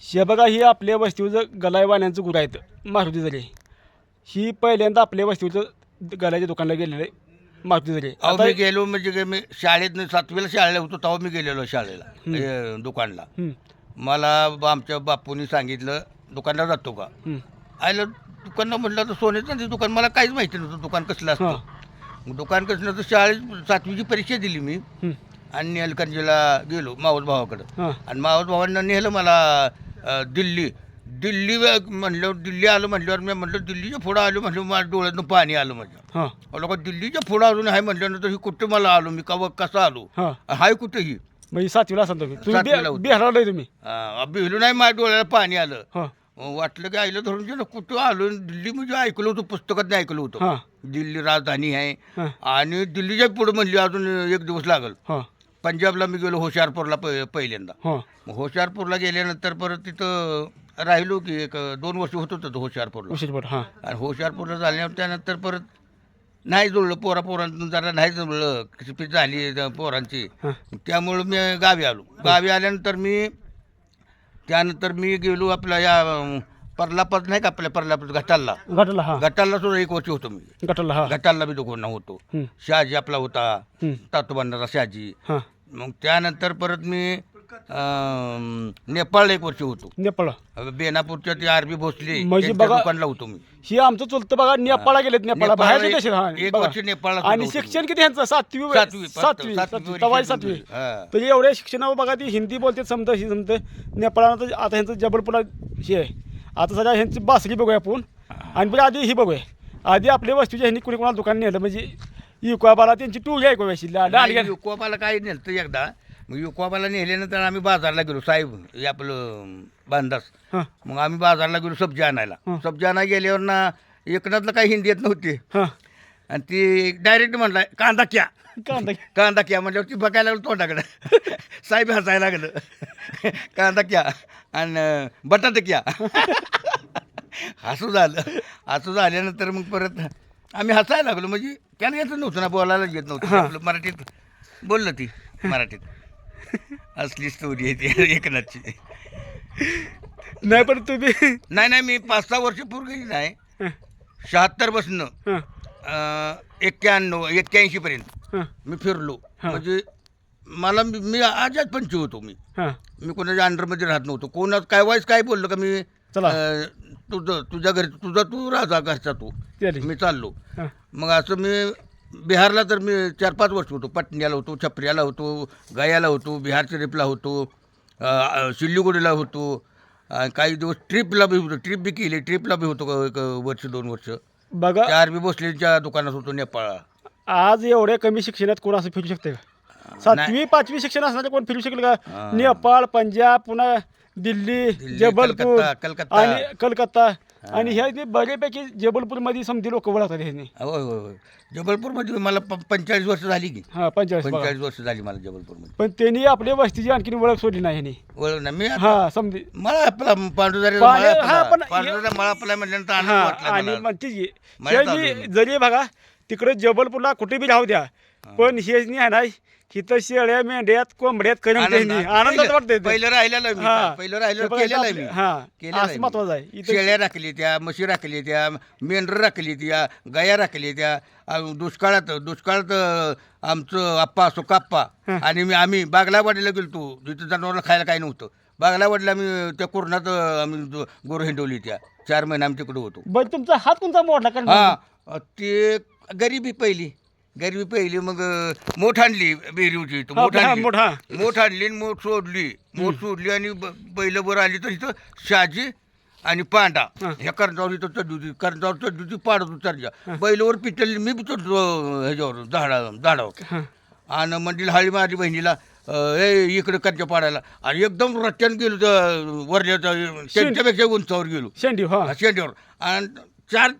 हे बघा ही आपल्या वस्तीवर गलायवाण्यांचं गुरं आहेत मारुती जरी ही पहिल्यांदा आपल्या वस्तीवरचं गलाच्या दुकानला गेलेलं आहे मारुती जरी. अहो मी गेलो म्हणजे काय, मी शाळेत 7वीला शाळेला होतो तेव्हा मी गेलेलो शाळेला दुकानला. मला आमच्या बापूंनी सांगितलं दुकानला जातो का. आयला दुकानला म्हटलं तर सोने चांदी दुकान, मला काहीच माहिती नव्हतं दुकान कसलं असतं. मग दुकान कसलं तर शाळेत 7वीची परीक्षा दिली मी आणि निलकंजीला गेलो मावस भावाकडं आणि मावस भावांना नेलं मला दिल्ली म्हणलं. दिल्ली आलं म्हटल्यावर मी म्हटलं दिल्लीच्या पुढं आलो म्हटलं, माझ्या डोळ्यातून पाणी आलं माझ्या. लोक दिल्लीच्या पुढं अजून आहे म्हटल्यानंतर ही कुठे मला आलो मी कसं आलो हाय कुठे ही म्हणजे 7वीला असाल तुम्ही बिहारला तुम्ही बिहलो नाही, माझ्या डोळ्याला पाणी आलं. वाटलं की आईला धरून गेलं कुठं आलो. दिल्ली म्हणजे ऐकलं होतं, पुस्तकात नाही ऐकलं होतं दिल्ली राजधानी आहे आणि दिल्लीच्या पुढे म्हणली अजून 1 दिवस लागल. पंजाबला मी गेलो होशियारपूरला पहिल्यांदा. होशियारपूरला गेल्यानंतर परत तिथं राहिलो की 1-2 वर्ष होत होतं होशियारपूरला. आणि होशियारपूरला झाल्यावर त्यानंतर परत नाही जुळलं, पोरांतून जरा नाही जुळलं, किती झाली पोरांची. त्यामुळं मी गावी आलो. गावी आल्यानंतर त्यानंतर मी गेलो आपल्या या पर्लापत नाही का आपल्या पर्लापत गटाला सुद्धा 1 वर्ष होतो मी. गटाला बी दुकान होतो. शहाजी आपला होता तातोबांडाचा शहाजी. मग त्यानंतर परत मी नेपाळला 1 वर्ष होतो. नेपाळ बेनापूरच्या ते आरबी भोसले म्हणजे बघा दुकानला होतो मी. ही आमचं चुलतं बघा नेपाळला गेलेत. नेपाळला बाहेरचे देश 1 वर्ष नेपाळला आणि शिक्षण किती ह्यांचं 7वी तवाई 7वी. तर एवढ्या शिक्षणावर बघा ती हिंदी बोलते समजा ही जमतं. नेपाळला तर आता ह्यांचं जबलपूरला हे आहे. आता सध्या ह्यांची बासरी बघूया आपण आणि बरं आधी ही बघूया. आधी आपल्या वस्तूच्या ह्यांनी कुणी कोणाला दुकान नेलं म्हणजे युकोबाला त्यांची टूळ आहे युकोबाला काय नेलं तर एकदा. मग युकोबाला नेल्यानंतर आम्ही बाजारला गेलो साहेब हे आपलं बांधास. मग आम्ही बाजारला गेलो सब्जी आणायला. सब्जी आणायला गेल्यावर ना एकनाथला काही हिंदी येत नव्हती आणि ती डायरेक्ट म्हणला कांदा क्या म्हटल्यावर ती बघायला लागलं तोंडाकडं. साहेब हसायला लागलं कांदा क्या आणि बटाटे क्या. हसू झाल्यानंतर मग परत आम्ही हसायला लागलो. म्हणजे त्याला येतं नव्हतं ना, बोलायला येत नव्हतं. आपलं मराठीत बोललं ती मराठीत. असली स्टोरी आहे ती एकनाथची. नाही पण तुम्ही नाही मी 5-6 वर्ष पूर्वी नाही 76 पासून 81 पर्यंत मी फिरलो. म्हणजे मला मी आजाद पंच होतो. मी कोणाच्या अंडरमध्ये राहत नव्हतो. कोणाच काय बोललं का मी तुझ्या घरी तू राजा घरचा तू मी चाललो. मग असं मी बिहारला तर मी 4-5 वर्ष होतो. पटण्याला होतो, छपऱ्याला होतो, गयाला होतो, बिहार शरीफला होतो, सिल्लीगुडीला होतो. काही दिवस ट्रिपला बी केली. ट्रिपला बी होतो 1 वर्ष 2 वर्ष. बघा आरबी भोसलेच्या दुकानात होतो नेपाळ. आज एवढ्या कमी शिक्षणात कोण असं फिरू शकते का? 7वी 5वी शिक्षण असणारे कोण फिरू शकेल का? नेपाळ, पंजाब, पुन्हा दिल्ली, जबलपूर आणि कलकत्ता आणि ह्या बऱ्यापैकी जबलपूरमध्ये समधी लोक ओळखतात ह्यांनी. होय जबलपूरमध्ये मला 45 वर्ष झाली की. 45 वर्ष झाली मला जबलपूरमध्ये. पण त्यांनी आपल्या वस्तीची आणखी ओळख सोडली नाही ह्यांनी. ओळख ना मी समधी मला आपला पांडुदारी मला आपला म्हटल्यानंतर आणि म्हणते जरी बघा तिकडे जबलपूरला कुठे बी राहू द्या पण हे आहे ना इथं शेळ्या मेंढ्यात कोंबड्यात करून आनंदात वाटते. पहिलं राहिलेलं महत्वाचं आहे. शेळ्या राखली त्या, म्हशी राखली त्या, मेंढर राखली त्या, गाया राखली त्या. दुष्काळात आमचं आप्पा सुकाप्पा आणि आम्ही बागलावाडीला गेलो. तिथं जनावरला खायला काही नव्हतं. बागलावाडीला आम्ही त्या कोरोनात आम्ही गोर हिंडवली त्या 4 महिने आम्ही तिकडे होतो. बरं तुमचा हात कोणता मोडला? ते गरिबी पहिली. मग मोठ आणली बेरीवची. मोठ आणली मोठ सोडली आणि बैलभर आली तर इथं शहाजी आणि पांडा ह्या कर्जावर इथं चढली पाडत उतरल्या. बैलावर पिटली मी चढलो ह्याच्यावर झाडावर आणि मंडील हाळी माझी बहिणीला इकडे कर्ज पाडायला आणि एकदम रट्ट्यानं गेलो वरल्याच्या त्यांच्यापेक्षा उंचावर गेलो शेंडीवर आणि 4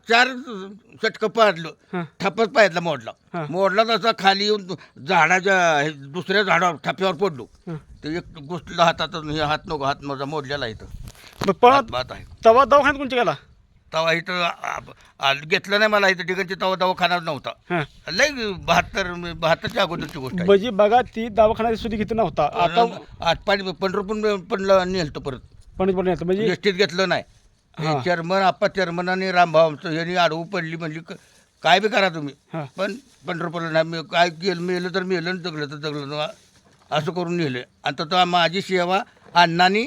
चटकं पाडलं. ठपच पायातला मोडला तसा खाली येऊन झाडाच्या दुसऱ्या झाडावर ठप्यावर पडलो. ते एक गोष्टीला हात नको हात माझा मोडलेला इथं बात आहे. तवा दवाखान्यात कोणच्या गेला? तवा इथं घेतलं नाही मला इथं ठिकाणची तवा दवाखाना नव्हता. लय 72च्या अगोदरची गोष्ट म्हणजे बघा ती दवाखान्यात सुद्धा घेत नव्हता. आता पंढरपूर पण नेलतो परत पंढरपूर नेलं म्हणजे एसटीत घेतलं नाही हां. चेअरमन आप्पा चेअरमन आणि रामभाऊ आमचं यांनी आडवू पडली म्हणली काय बी करा तुम्ही हां. पण पंढरपूरला नाही काय केलं मेलं तर मेलं आणि जगलं तर जगलं ना असं करून नेलं आणि तर माझी सेवा अण्णांनी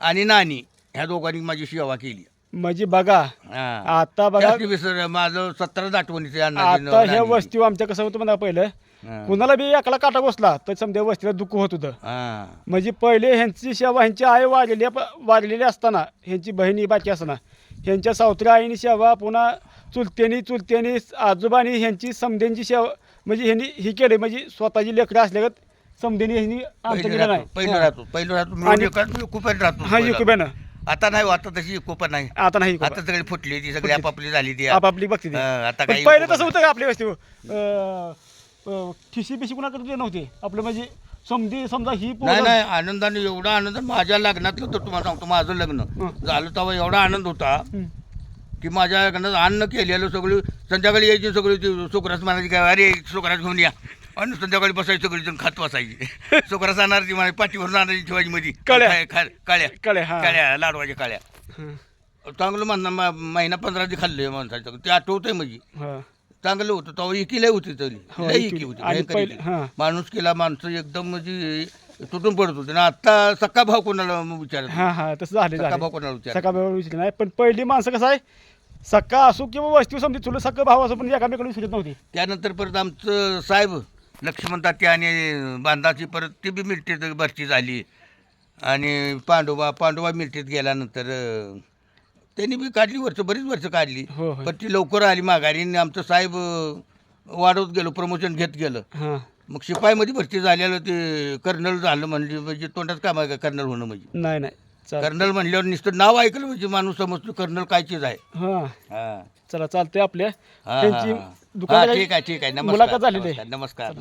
आणि नानी ह्या दोघांनी माझी सेवा केली. म्हणजे बघा हां. आता बघा जास्ती विसर माझं 17 आठवणीचे आता ह्या वस्ती आमच्या कसं होतं म्हणा पहिलं कुणाला बी एकाला काटा बसला तर समजा वस्तीला दुःख होत होतं. म्हणजे पहिले ह्यांची सेवा ह्यांची आई वारलेली असताना ह्यांची बहिणी बाकी असताना ह्यांच्या सावत्र्या आईनी सेवा पुन्हा चुलत्यानी आजोबानी ह्यांची समध्यांची सेवा म्हणजे ह्यांनी ही केली म्हणजे स्वतःची लेकरं असल्यागत समध्यानी ह्यांनी आमचं केलं नाही. पहिलं राहतो आणि- खूप राहतो हा युकुब्यानं आता नाही आता तशी इकोपा नाही आता नाही आता सगळी फुटली ती सगळी आपापली झाली ती आपापली बघते ती. आता पण काही पहिलं तसं होतं का आपल्या वस्ती ठिशी बिशी कुणाकडे नव्हते आपलं म्हणजे समजा ही नाही नाही आनंदाने एवढा आनंद माझ्या लग्नातलं तर तुम्हाला सांगतो माझं लग्न झालं तेव्हा एवढा आनंद होता की माझ्या लग्नात अन्न केलेलं सगळी संध्याकाळी यायची सगळी ती सुकरास म्हणायची काय अरे सुकरास घेऊन या आणि संध्याकाळी बसायची सगळी जण खात बसायची सुकरास आणणार ती मला पाठीवरून आणायची ठेवायची मध्ये काळ्या लाडवाच्या काळ्या चांगलं म्हणणं महिना 15 दिवस खाल्ले माणसाचं ते आठवतंय म्हणजे चांगलं होतं तेव्हा इकी लय होती तरी लय इकी होती भयंकर इकी. माणूस केला माणसं एकदम म्हणजे तुटून पडत होते ना आता सक्का भाव कोणाला विचारत हां हां तसं झालं सक्का भाव कोणाला विचार सकाळ विचारलं नाही पण पहिली माणसं कसं आहे सक्का असो किंवा वस्ती समजी तुला सक्का भाव असो पण एकामेकडून फिरत नव्हती. त्यानंतर परत आमचं साहेब लक्ष्मण तात्या आणि बांधाची परत ती बी मिरटीत भरती झाली आणि पांडोबा मिरटीत गेल्यानंतर त्यांनी बी काढली बरीच वर्ष काढली हो, हो. पण ती लवकर आली माघारी आणि आमचं साहेब वाढवत गेलो प्रमोशन घेत गेलं हां मग शिपाईमध्ये भरती झालेलं ते कर्नल झालं म्हणजे तोंडात काम आहे का कर्नल होणं म्हणजे नाही नाही कर्नल म्हणल्यावर नुसतं नाव ऐकलं म्हणजे माणूस समजतो कर्नल काय चीज आहे. हां चला चालतंय आपल्या हा, त्यांची हा, हा. दुकान ठीक आहे मुलाखत झालेली आहे. नमस्कार.